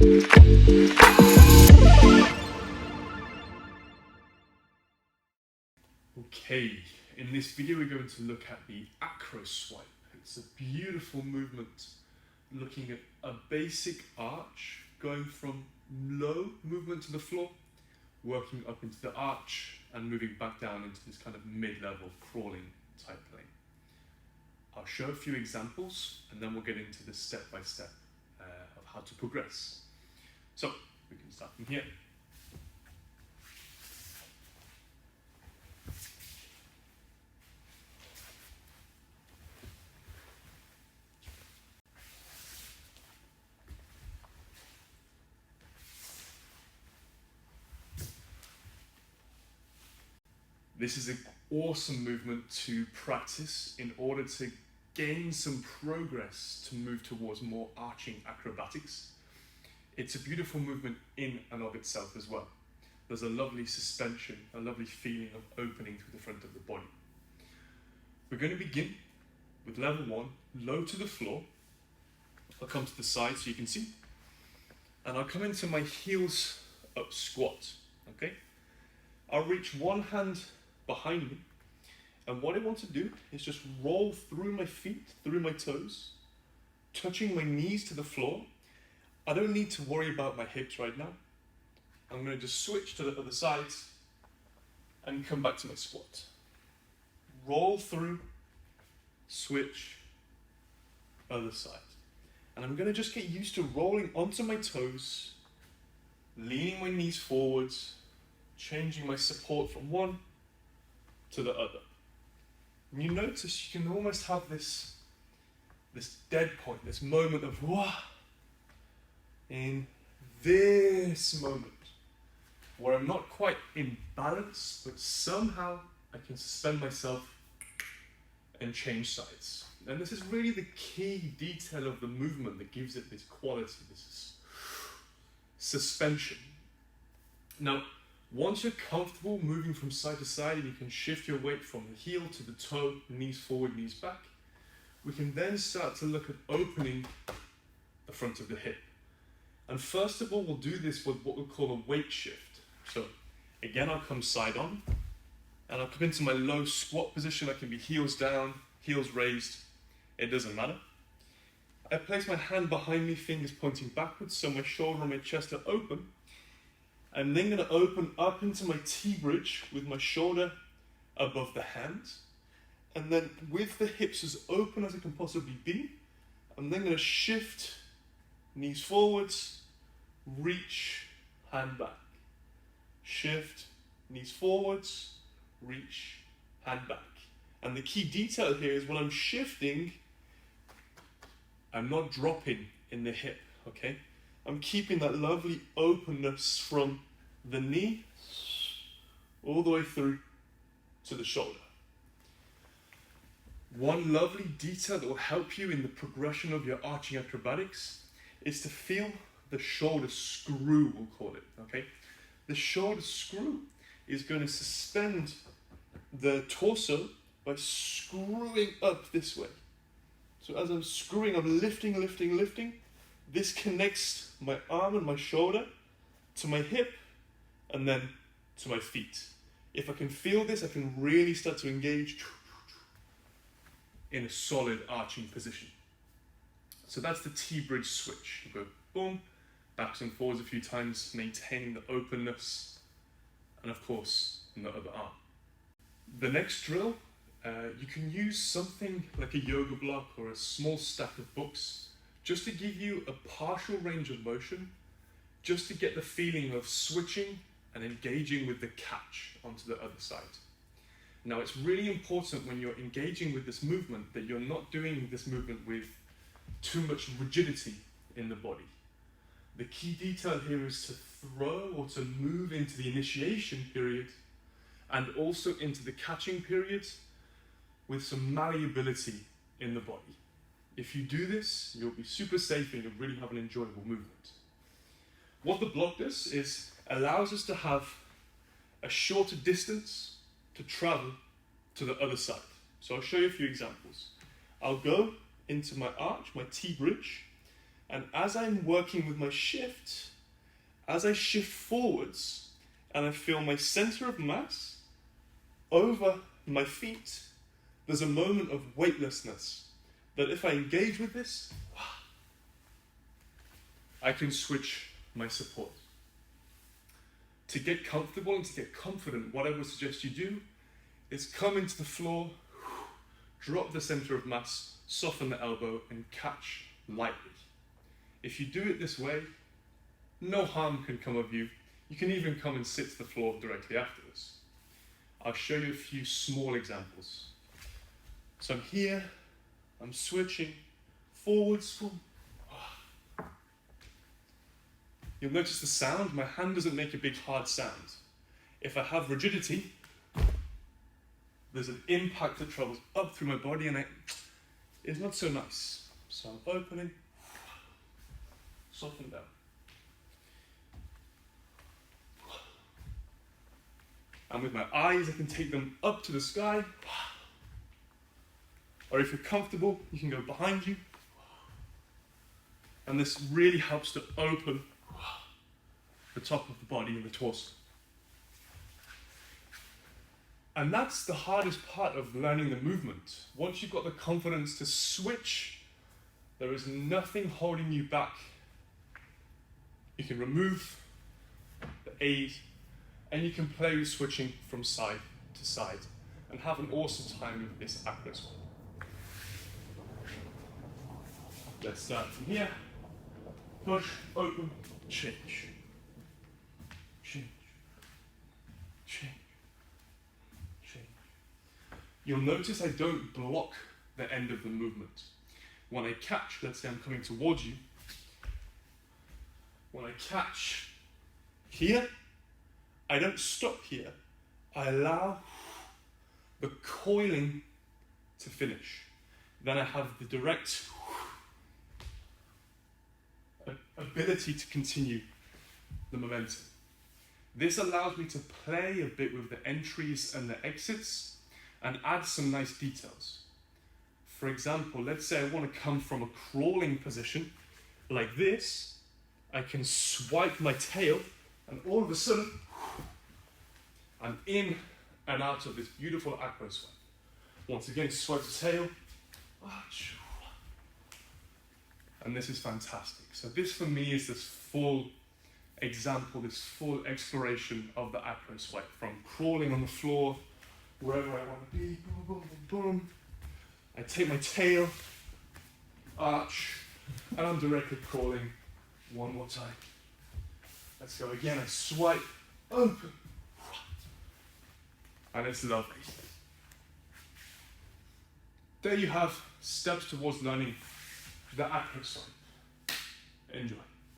Okay, in this video we're going to look at the Acro Swipe. It's a beautiful movement looking at a basic arch going from low movement to the floor, working up into the arch and moving back down into this kind of mid-level crawling type plane. I'll show a few examples and then we'll get into the step-by-step of how to progress. So we can start from here. This is an awesome movement to practice in order to gain some progress to move towards more arching acrobatics. It's a beautiful movement in and of itself as well. There's a lovely suspension, a lovely feeling of opening through the front of the body. We're going to begin with level 1, low to the floor. I'll come to the side so you can see. And I'll come into my heels up squat, okay? I'll reach one hand behind me, and what I want to do is just roll through my feet, through my toes, touching my knees to the floor. I don't need to worry about my hips right now. I'm going to just switch to the other side and come back to my squat. Roll through, switch, other side. And I'm going to just get used to rolling onto my toes, leaning my knees forwards, changing my support from one to the other. And you notice you can almost have this dead point, this moment of wah, in this moment where I'm not quite in balance, but somehow I can suspend myself and change sides. And this is really the key detail of the movement that gives it this quality, this suspension. Now, once you're comfortable moving from side to side and you can shift your weight from the heel to the toe, knees forward, knees back, we can then start to look at opening the front of the hip. And first of all, we'll do this with what we'll call a weight shift. So again, I'll come side on and I'll come into my low squat position. I can be heels down, heels raised, it doesn't matter. I place my hand behind me, fingers pointing backwards, so my shoulder and my chest are open. I'm then going to open up into my T-bridge with my shoulder above the hand. And then with the hips as open as I can possibly be, I'm then going to shift, knees forwards, reach, hand back. Shift, knees forwards, reach, hand back. And the key detail here is when I'm shifting, I'm not dropping in the hip, okay? I'm keeping that lovely openness from the knee all the way through to the shoulder. One lovely detail that will help you in the progression of your arching acrobatics is to feel the shoulder screw, we'll call it, okay? The shoulder screw is going to suspend the torso by screwing up this way. So as I'm screwing, I'm lifting, lifting, lifting. This connects my arm and my shoulder to my hip and then to my feet. If I can feel this, I can really start to engage in a solid arching position. So that's the T-bridge switch. You go boom, backs and forwards a few times, maintaining the openness, and of course, in the other arm. The next drill, you can use something like a yoga block or a small stack of books just to give you a partial range of motion, just to get the feeling of switching and engaging with the catch onto the other side. Now, it's really important when you're engaging with this movement that you're not doing this movement with too much rigidity in the body. The key detail here is to throw or to move into the initiation period and also into the catching period with some malleability in the body. If you do this, you'll be super safe and you'll really have an enjoyable movement. What the block does is allows us to have a shorter distance to travel to the other side. So I'll show you a few examples. I'll go into my arch, my T-bridge, And as I'm working with my shift, as I shift forwards and I feel my center of mass over my feet, there's a moment of weightlessness that if I engage with this, I can switch my support. To get comfortable and to get confident, what I would suggest you do is come into the floor, drop the center of mass, soften the elbow, and catch lightly. If you do it this way, no harm can come of you. You can even come and sit to the floor directly afterwards. I'll show you a few small examples. So I'm here, I'm switching forwards. You'll notice the sound, my hand doesn't make a big hard sound. If I have rigidity, there's an impact that travels up through my body and it's not so nice. So I'm opening, soften down. And with my eyes, I can take them up to the sky. Or if you're comfortable, you can go behind you. And this really helps to open the top of the body and the torso. And that's the hardest part of learning the movement. Once you've got the confidence to switch, there is nothing holding you back. You can remove the aid, and you can play with switching from side to side and have an awesome time with this Acro Swipe. Let's start from here. Push, open, change. Change. Change. Change. You'll notice I don't block the end of the movement. When I catch, let's say I'm coming towards you, when I catch here, I don't stop here. I allow the coiling to finish. Then I have the direct ability to continue the momentum. This allows me to play a bit with the entries and the exits and add some nice details. For example, let's say I want to come from a crawling position like this. I can swipe my tail and all of a sudden I'm in and out of this beautiful Acro Swipe. Once again, swipe the tail. And this is fantastic. So this for me is this full example, this full exploration of the Acro Swipe, from crawling on the floor, wherever I want to be, boom, boom, boom, boom. I take my tail, arch, and I'm directly crawling one more time. Let's go again, I swipe, open, and it's lovely. There you have steps towards learning the Acro Swipe. Enjoy.